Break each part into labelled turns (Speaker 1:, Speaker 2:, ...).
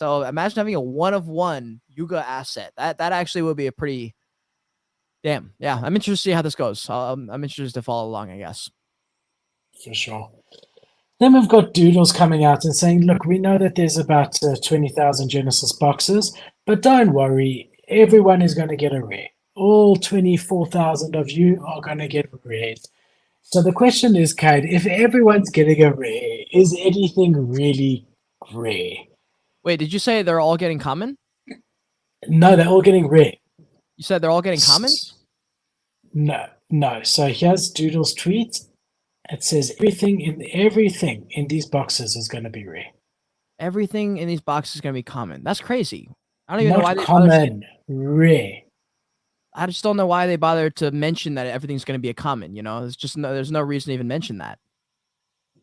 Speaker 1: So imagine having a one of one Yuga asset. That actually would be a pretty damn. Yeah, I'm interested to see how this goes. I'm interested to follow along, I guess.
Speaker 2: For sure. Then we've got Doodles coming out and saying, look, we know that there's about 20,000 Genesis boxes, but don't worry, everyone is going to get a rare. All 24,000 of you are going to get rares. So the question is, Kate, if everyone's getting a rare, is anything really rare?
Speaker 1: Wait, did you say they're all getting common?
Speaker 2: No, they're all getting rare.
Speaker 1: You said they're all getting common?
Speaker 2: No, no. So here's Doodle's tweet. It says everything in these boxes is going to be rare.
Speaker 1: Everything in these boxes is going to be common. That's crazy. I don't even know why
Speaker 2: Not
Speaker 1: they bother
Speaker 2: common, rare.
Speaker 1: I just don't know why they bothered to mention that everything's going to be a common. There's no reason to even mention that.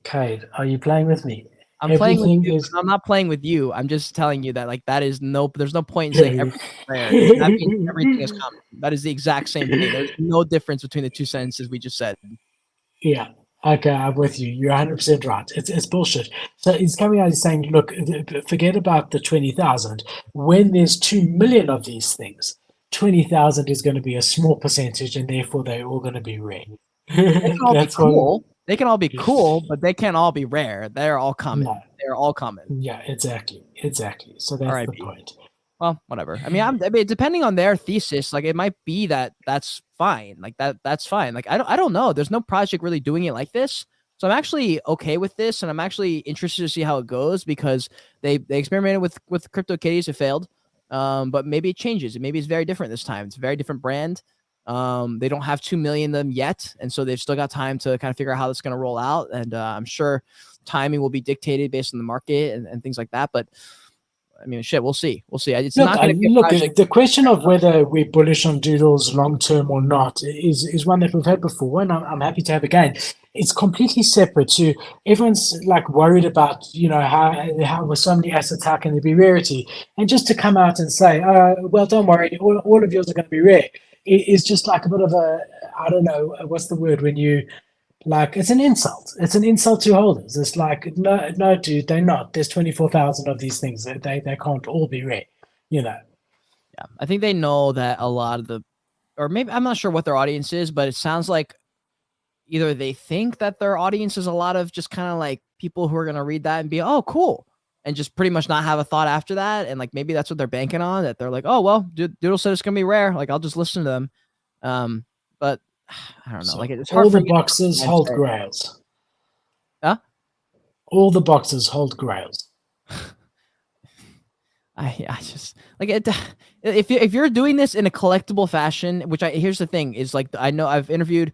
Speaker 2: Kate, are you playing with me?
Speaker 1: I'm playing with
Speaker 2: Everything
Speaker 1: you.
Speaker 2: is.
Speaker 1: I'm not playing with you. I'm just telling you that there's no point in saying everything's rare. That means everything is common. That is the exact same thing. There's no difference between the two sentences we just said.
Speaker 2: Yeah. Okay, I'm with you. You're 100% right. It's bullshit. So he's coming out and saying, look, forget about the 20,000. When there's 2 million of these things, 20,000 is going to be a small percentage, and therefore they're all going to be rare.
Speaker 1: They can all be
Speaker 2: That's what.
Speaker 1: cool. They can all be cool, but they can't all be rare. They're all common.
Speaker 2: No.
Speaker 1: They're all common.
Speaker 2: Yeah, exactly. So that's the point.
Speaker 1: Well, whatever. I mean, depending on their thesis, like it might be that's fine. Like that's fine. Like I don't know. There's no project really doing it like this. So I'm actually okay with this, and I'm actually interested to see how it goes because they experimented with CryptoKitties. It failed. But maybe it changes. Maybe it's very different this time. It's a very different brand. They don't have 2 million of them yet, and so they've still got time to kind of figure out how that's going to roll out. And I'm sure timing will be dictated based on the market and things like that. But I mean, shit, we'll see. We'll see. It's not going to be
Speaker 2: look. The question of whether we're bullish on Doodles long term or not is one that we've had before, and I'm happy to have again. It's completely separate to everyone's like worried about how with so many assets how can there be rarity, and just to come out and say, well, don't worry, all of yours are going to be rare. Is just like a bit of a I don't know what's the word when you like it's an insult. It's an insult to holders. It's like no, dude, they're not. There's 24,000 of these things. They can't all be rare.
Speaker 1: Yeah, I think they know that a lot of or maybe I'm not sure what their audience is, but it sounds like either they think that their audience is a lot of just kind of like people who are gonna read that and be cool, and just pretty much not have a thought after that, and like maybe that's what they're banking on. That they're like, oh well, Doodle said it's gonna be rare. Like I'll just listen to them. But I don't know.
Speaker 2: So
Speaker 1: like it's hard
Speaker 2: all
Speaker 1: for
Speaker 2: the
Speaker 1: me
Speaker 2: boxes hold grails.
Speaker 1: Huh?
Speaker 2: All the boxes hold grails.
Speaker 1: I just like it. If you're doing this in a collectible fashion, which here's the thing is like I know I've interviewed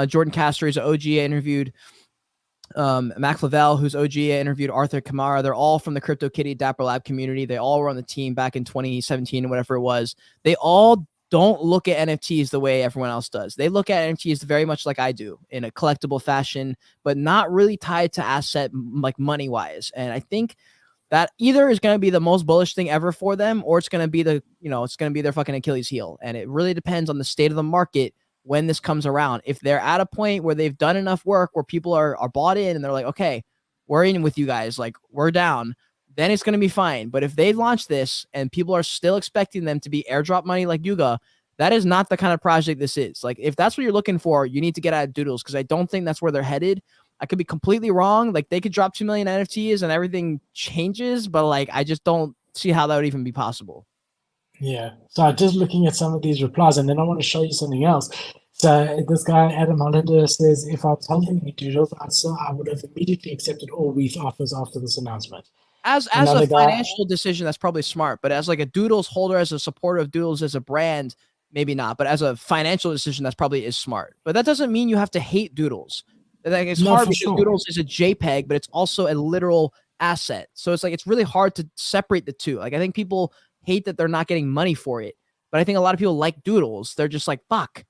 Speaker 1: Jordan Castor, who's an OG. I interviewed Mac Flavell, who's OG. I interviewed Arthur Kamara. They're all from the CryptoKitty Dapper Lab community. They all were on the team back in 2017 or whatever it was. They all don't look at NFTs the way everyone else does. They look at NFTs very much like I do in a collectible fashion, but not really tied to asset like money wise. And I think that either is going to be the most bullish thing ever for them, or it's going to be it's going to be their fucking Achilles heel. And it really depends on the state of the market when this comes around. If they're at a point where they've done enough work where people are bought in and they're like, okay, we're in with you guys, like we're down, then it's going to be fine. But if they launch this and people are still expecting them to be airdrop money like Yuga, that is not the kind of project this is. Like if that's what you're looking for, you need to get out of Doodles, because I don't think that's where they're headed. I could be completely wrong. Like they could drop 2 million NFTs and everything changes, but like I just don't see how that would even be possible.
Speaker 2: Yeah. So just looking at some of these replies, and then I want to show you something else. So this guy Adam Hollander says, if I was holding any Doodles, I would have immediately accepted all WETH offers after this announcement.
Speaker 1: As a financial decision, that's probably smart. But as like a Doodles holder, as a supporter of Doodles as a brand, maybe not. But as a financial decision, that's probably is smart. But that doesn't mean you have to hate Doodles. Like it's hard because Doodles is a JPEG, but it's also a literal asset. So it's like it's really hard to separate the two. Like I think people hate that they're not getting money for it, but I think a lot of people like Doodles. They're just like, fuck,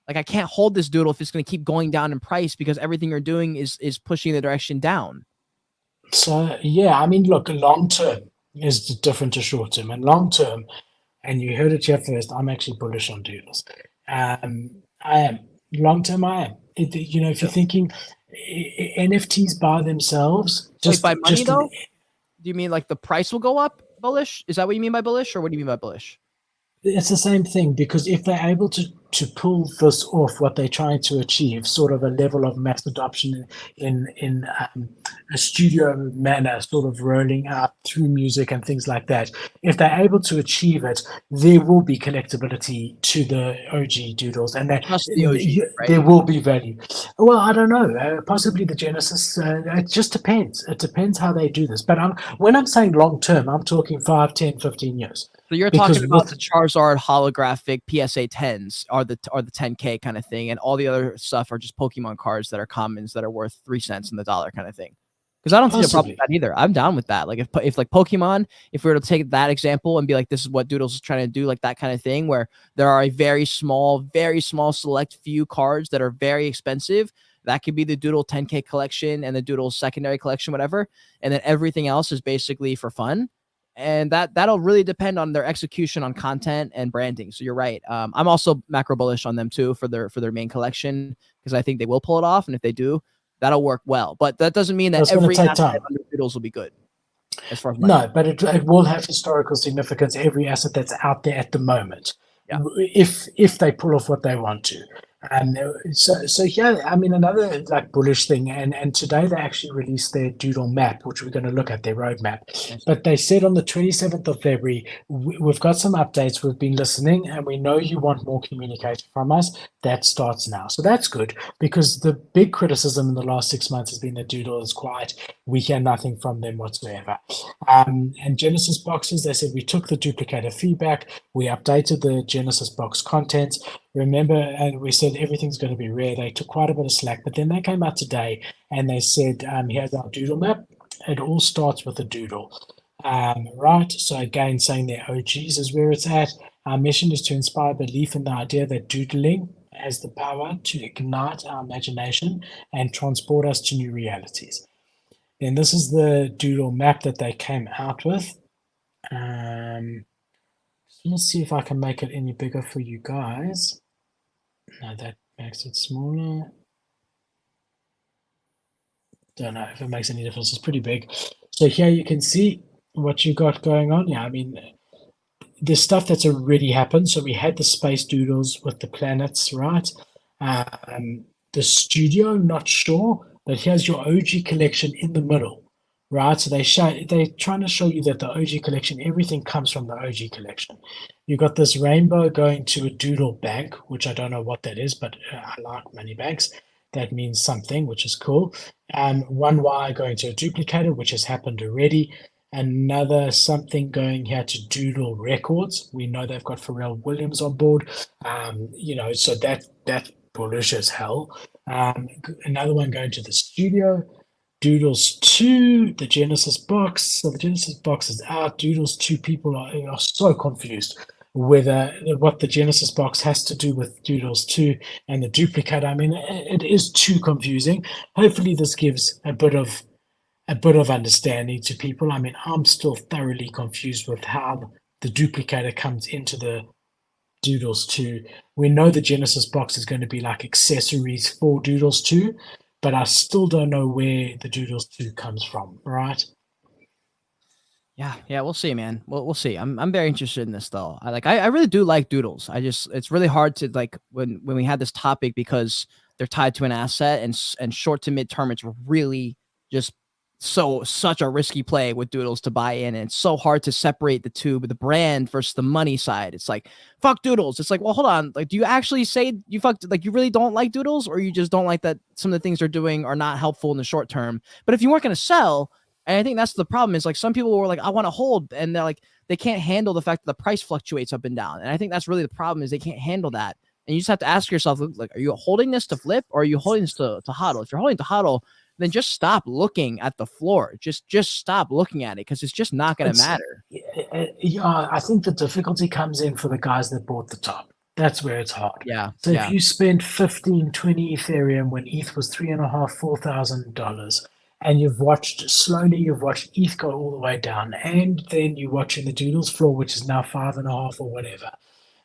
Speaker 1: like I can't hold this Doodle if it's going to keep going down in price because everything you're doing is pushing the direction down.
Speaker 2: So yeah, I mean, look, long term is different to short term, and long term, and you heard it here first. I'm actually bullish on Doodles. I am long term. I am. If you're thinking NFTs by themselves,
Speaker 1: by money though, do you mean like the price will go up? bullish? Is that what you mean by bullish, or what do you mean by bullish?
Speaker 2: It's the same thing because if they're able to pull this off, what they're trying to achieve, sort of a level of mass adoption in a studio manner, sort of rolling out through music and things like that. If they're able to achieve it, there will be collectability to the OG doodles, and that
Speaker 1: Just the OG, right?
Speaker 2: there will be value. Well, I don't know. Possibly the Genesis. It just depends. It depends how they do this. But when I'm saying long term, I'm talking 5, 10, 15 years.
Speaker 1: So you're talking
Speaker 2: Because
Speaker 1: about
Speaker 2: with
Speaker 1: the Charizard holographic PSA 10s are the 10K kind of thing, and all the other stuff are just Pokemon cards that are commons that are worth 3 cents in the dollar kind of thing. Because I don't see a problem with
Speaker 2: possibly.
Speaker 1: that either. I'm down with that. Like if like Pokemon, if we were to take that example and be like, this is what Doodles is trying to do, like that kind of thing, where there are a very small select few cards that are very expensive. That could be the Doodle 10K collection and the Doodle secondary collection, whatever. And then everything else is basically for fun. And that'll really depend on their execution on content and branding. So you're right. I'm also macro bullish on them too for their main collection because I think they will pull it off, and if they do, that'll work well. But that doesn't mean that
Speaker 2: That's going to
Speaker 1: every
Speaker 2: take
Speaker 1: asset
Speaker 2: time.
Speaker 1: under Doodles will be good as far as money.
Speaker 2: No, but it will have historical significance. Every asset that's out there at the moment,
Speaker 1: Yeah.
Speaker 2: if they pull off what they want to. And so yeah, I mean another like bullish thing, and today they actually released their doodle map, which we're going to look at their roadmap.
Speaker 1: Nice.
Speaker 2: But they said on the 27th of February, we've got some updates. We've been listening, and we know you want more communication from us. That starts now, so that's good because the big criticism in the last 6 months has been that Doodle is quiet. We hear nothing from them whatsoever. And Genesis boxes, they said we took the duplicator feedback, we updated the Genesis box content. Remember, and we said everything's going to be rare. They took quite a bit of slack, but then they came out today and they said, here's our doodle map. It all starts with a doodle. Right. So again, saying their OGs is where it's at. Our mission is to inspire belief in the idea that doodling has the power to ignite our imagination and transport us to new realities. Then this is the doodle map that they came out with. Let's see if I can make it any bigger for you guys. No, that makes it smaller. Don't know if it makes any difference. It's pretty big. So here you can see what you got going on. Yeah, I mean, there's stuff that's already happened. So we had the space doodles with the planets, right? The studio, not sure, but here's your OG collection in the middle, right? So they're trying to show you that the OG collection, everything comes from the OG collection. You got this rainbow going to a doodle bank, which I don't know what that is, but I like money banks. That means something, which is cool. One wire going to a duplicator, which has happened already. Another something going here to Doodle Records. We know they've got Pharrell Williams on board. So that's bullish as hell. Another one going to the studio. Doodles 2, the Genesis box. So the Genesis box is out. Doodles 2 people are so confused whether what the Genesis box has to do with Doodles 2 and the duplicate. I mean, it is too confusing. Hopefully this gives a bit of understanding to people. I mean, I'm still thoroughly confused with how the duplicator comes into the Doodles 2. We know the Genesis box is going to be like accessories for Doodles 2, but I still don't know where the Doodles 2 comes from, right?
Speaker 1: Yeah, we'll see, man. We'll see. I'm very interested in this though. I really do like Doodles. It's really hard to like when we had this topic because they're tied to an asset and short to mid term it's really just such a risky play with Doodles to buy in, and it's so hard to separate the two, but the brand versus the money side. It's like fuck Doodles. It's like, well, hold on. Like, do you actually say you fucked like you really don't like Doodles, or you just don't like that some of the things they're doing are not helpful in the short term? But if you weren't going to sell, and I think that's the problem is like some people were like, I want to hold, and they're like, they can't handle the fact that the price fluctuates up and down. And I think that's really the problem is they can't handle that. And you just have to ask yourself, like, are you holding this to flip or are you holding this to hodl? If you're holding to hodl, then just stop looking at the floor. Just stop looking at it because it's just not going to matter.
Speaker 2: Yeah, I think the difficulty comes in for the guys that bought the top. That's where it's hard.
Speaker 1: Yeah.
Speaker 2: So
Speaker 1: Yeah.
Speaker 2: if you spent 15, 20 Ethereum when ETH was $3,500, $4,000, and you've watched ETH go all the way down, and then you're watching the Doodles floor, which is now 5.5 or whatever.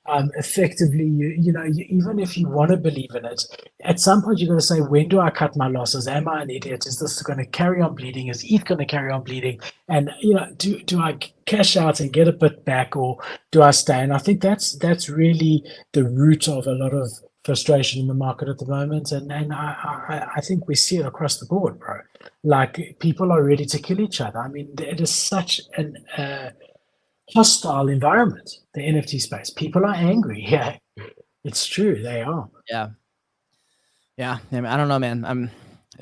Speaker 2: Effectively, even if you want to believe in it, at some point you're going to say, when do I cut my losses? Am I an idiot? Is this going to carry on bleeding? Is ETH going to carry on bleeding? And do I cash out and get a bit back, or do I stay? And I think that's really the root of a lot of frustration in the market at the moment. And I think we see it across the board, bro. Like, people are ready to kill each other. I mean, it is such an hostile environment, the NFT space. People are angry. Yeah, it's true. They are.
Speaker 1: Yeah. Yeah. I don't know, man.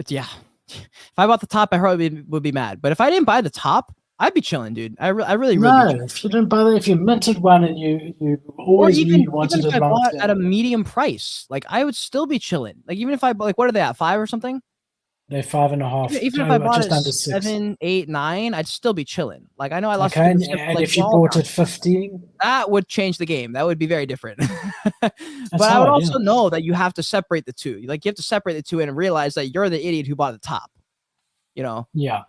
Speaker 1: Yeah. If I bought the top, I probably would be mad. But if I didn't buy the top, I'd be chilling, dude. I really would.
Speaker 2: No, if you didn't bother, if you minted one and you always knew you wanted
Speaker 1: even if
Speaker 2: it
Speaker 1: I
Speaker 2: long
Speaker 1: bought
Speaker 2: term.
Speaker 1: at a medium price, like I would still be chilling. Like even if I like, what are they at, 5 or something?
Speaker 2: They're 5.5.
Speaker 1: Even if I bought
Speaker 2: just
Speaker 1: it
Speaker 2: under 6.
Speaker 1: 7, 8, 9, I'd still be chilling. Like I know I lost
Speaker 2: Okay,
Speaker 1: 50%,
Speaker 2: and
Speaker 1: like
Speaker 2: if you bought at 15,
Speaker 1: that would change the game. That would be very different. But
Speaker 2: that's
Speaker 1: I would
Speaker 2: hard,
Speaker 1: also
Speaker 2: yeah.
Speaker 1: know that you have to separate the two. Like you have to separate the two and realize that you're the idiot who bought the top. You know?
Speaker 2: Yeah.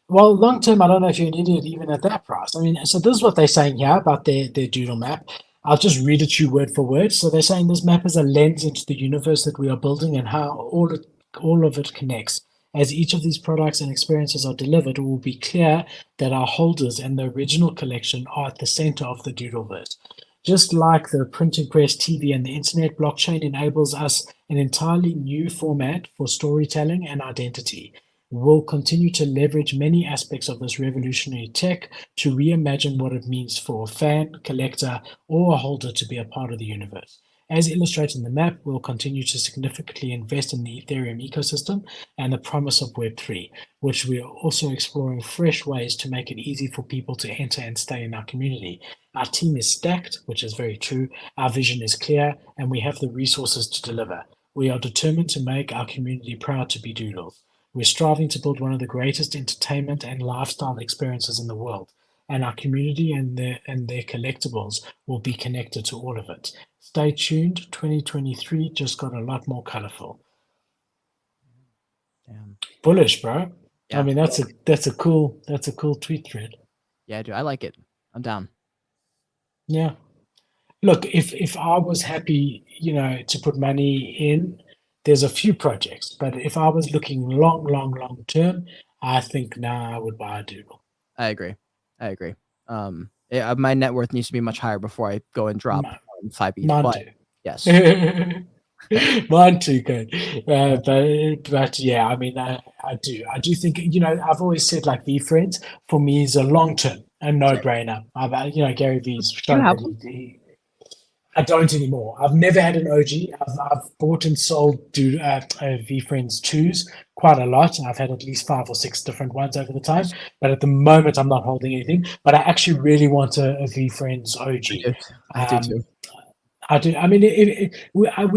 Speaker 2: Well, long term, I don't know if you're an idiot even at that price. I mean, so this is what they're saying here about their doodle map. I'll just read it to you word for word. So they're saying this map is a lens into the universe that we are building and how all of it connects. As each of these products and experiences are delivered, it will be clear that our holders and the original collection are at the center of the Doodleverse. Just like the printing press, TV, and the internet, blockchain enables us an entirely new format for storytelling and identity. We'll continue to leverage many aspects of this revolutionary tech to reimagine what it means for a fan, collector, or a holder to be a part of the universe. As illustrated in the map, we'll continue to significantly invest in the Ethereum ecosystem and the promise of Web3, which we are also exploring fresh ways to make it easy for people to enter and stay in our community. Our team is stacked, which is very true. Our vision is clear, and we have the resources to deliver. We are determined to make our community proud to be Doodles. We're striving to build one of the greatest entertainment and lifestyle experiences in the world, and our community and their collectibles will be connected to all of it. Stay tuned. 2023 just got a lot more colorful.
Speaker 1: Damn.
Speaker 2: Bullish, bro.
Speaker 1: Yeah.
Speaker 2: I mean, that's a cool tweet thread.
Speaker 1: Yeah, dude, I like it. I'm down.
Speaker 2: Yeah. Look, if I was happy, to put money in, there's a few projects, but if I was looking long term, I think now I would buy a Doodle.
Speaker 1: I agree. My net worth needs to be much higher before I go and drop 5 ETH.
Speaker 2: Mine
Speaker 1: But
Speaker 2: too.
Speaker 1: yes.
Speaker 2: Mine too, good. But yeah, I mean, I do think, I've always said like VFriends for me is a long term, a no brainer. Gary V's shown
Speaker 1: have
Speaker 2: that I don't anymore. I've never had an OG. I've bought and sold VFriends 2s quite a lot. I've had at least 5 or 6 different ones over the time. But at the moment, I'm not holding anything. But I actually really want a VFriends OG.
Speaker 1: I do too.
Speaker 2: I do. I mean, we